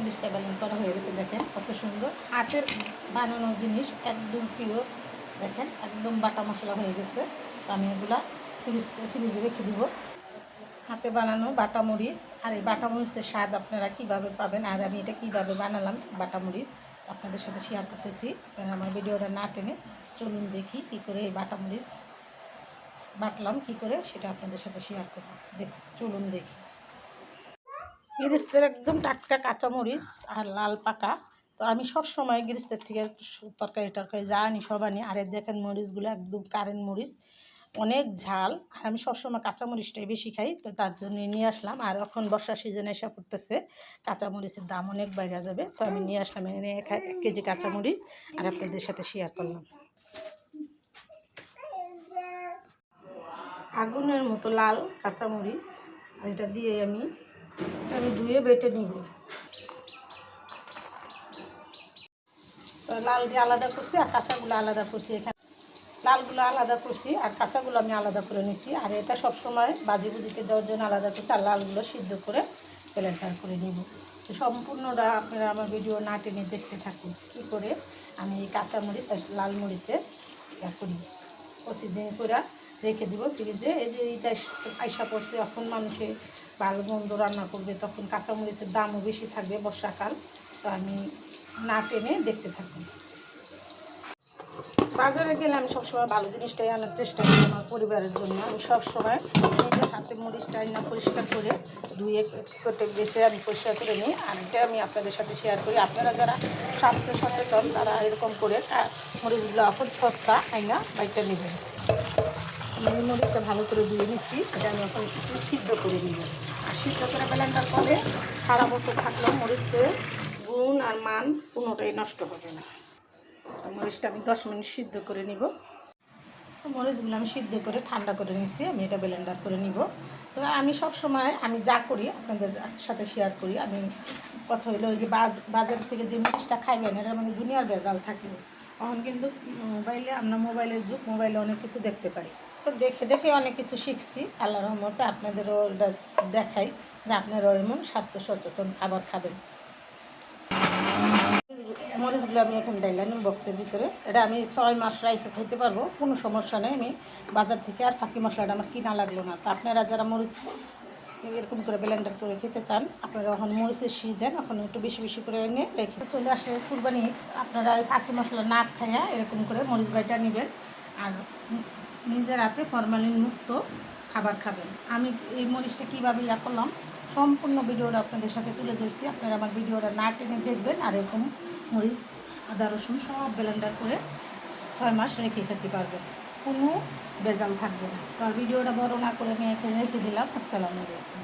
মরিচটা ব্যালেন্স করা হয়ে গেছে। দেখেন কত সুন্দর হাতের বানানো জিনিস, একদম পিওর। দেখেন একদম বাটা মশলা হয়ে গেছে। তো আমি এগুলা ফ্রিজে রেখে দিব। হাতে বানানো বাটা মরিচ, আর এই বাটা মরিচের স্বাদ আপনারা কীভাবে পাবেন আর আমি এটা কীভাবে বানালাম বাটা মরিচ আপনাদের সাথে শেয়ার করতেছি। আপনারা আমার ভিডিওটা না টেনে চলুন দেখি কী করে এই বাটা মরিচ বাটলাম, কী করে সেটা আপনাদের সাথে শেয়ার করব। চলুন দেখি। গৃহস্থের একদম টাটকা কাঁচামরিচ আর লাল পাকা। তো আমি সব সময় গৃহস্থের থেকে তরকারি যা আনি সব আনি। আর দেখেন মরিচগুলো একদম কারেন্ট মরিচ, অনেক ঝাল। আর আমি সবসময় কাঁচামরিচটাই বেশি খাই, তো তার জন্য নিয়ে আসলাম। আর এখন বর্ষার সিজনে এসে পড়তেছে, কাঁচামরিচের দাম অনেক বাইরে যাবে। তো আমি নিয়ে আসলাম এনে 1 কেজি কাঁচামরিচ আর আপনাদের সাথে শেয়ার করলাম। আগুনের মতো লাল কাঁচামরিচ, আর এটা দিয়ে আমি ধুয়ে বেটে নিব। লাল দিয়ে আলাদা করছি আর কাঁচাগুলো আলাদা করছি। এখানে লালগুলো আলাদা করছি আর কাঁচাগুলো আমি আলাদা করে নিছি। আর এটা সবসময় ভাজি ভুজিতে দেওয়ার জন্য আলাদা করছি। আর লালগুলো সিদ্ধ করে ব্লেন্ডার করে নিব। তো সম্পূর্ণটা আপনারা আমার ভিডিও না টেনে দেখতে থাকুন কী করে আমি এই কাঁচামরিচ আর লাল মরিচের করি। প্রসিজিং করে রেখে দিব ফ্রিজে। এই যে এইটা আইসা পড়ছে, এখন মানুষে ভালো মন্দ রান্না করবে, তখন কাঁচামরিচের দামও বেশি থাকবে বর্ষাকাল। তো আমি না টেনে দেখতে থাকুন। বাজারে গেলে আমি সবসময় ভালো জিনিসটাই আনার চেষ্টা করি আমার পরিবারের জন্য। আমি সবসময় নিজের হাতে মরিচটা না পরিষ্কার করে ধুয়ে কেটে বেছে আমি পরিষ্কার করে নিই। আর এটা আমি আপনাদের সাথে শেয়ার করি। আপনারা যারা স্বাস্থ্য সচেতন তারা এরকম করে মরিচগুলো এখন সস্তা আইনা বাইকটা নেবেন। আমি মরিচটা ভালো করে ধুয়ে নিচ্ছি। এটা আমি এখন একটু সিদ্ধ করে নিব। আর সিদ্ধ করে ব্লেন্ডার করে সারা বছর থাকলেও মরিচের গুণ আর মান কোনোটাই নষ্ট হবে না। মরিচটা আমি 10 মিনিট সিদ্ধ করে নিব। মরিচগুলো আমি সিদ্ধ করে ঠান্ডা করে নিচ্ছি। আমি এটা ব্লেন্ডার করে নিব। তো আমি সব সময় আমি যা করি আপনাদের সাথে শেয়ার করি। আমি কথা হইলো ওই যে বাজার থেকে যে মরিচটা খাইবেন এটার মধ্যে দুনিয়ার ভেজাল থাকে। তখন কিন্তু মোবাইলের যুগ, মোবাইলে অনেক কিছু দেখতে পারি। তো দেখে দেখে অনেক কিছু শিখছি। আল্লাহর রহমতে আপনাদেরও এটা দেখাই যে আপনারাও এমন স্বাস্থ্য সচেতন খাবার খাবেন। মরিচগুলো আমি এখন দিলাম বক্সের ভিতরে। এটা আমি 6 মাস রাইখে খাইতে পারবো, কোনো সমস্যা নেই। আমি বাজার থেকে আর ফাঁকি মশলাটা আমার কিনা লাগলো না। তো আপনারা যারা মরিচ এরকম করে ব্লেন্ডার করে খেতে চান, আপনারা এখন মরিচের সিজন এখন একটু বেশি বেশি করে এনে রেখে চলে আসে কুরবানি। আপনারা এই ফাঁকি মশলা না খাইয়া এরকম করে মরিচ বাইটা নেবেন আর নিজের হাতে ফরমালিন মুক্ত খাবার খাবেন। আমি এই মরিচটা কীভাবে করলাম সম্পূর্ণ ভিডিওটা আপনাদের সাথে তুলে ধরছি। আপনারা আমার ভিডিওটা না টেনে দেখবেন। আর এরকম মরিচ আদা রসুন সব ব্লেন্ডার করে 6 মাস রেখে খেতে পারবেন, কোনো ভেজাল থাকবে না। তো আর ভিডিওটা বড় না করে আমি এখানে রেখে দিলাম। আসসালামু আলাইকুম।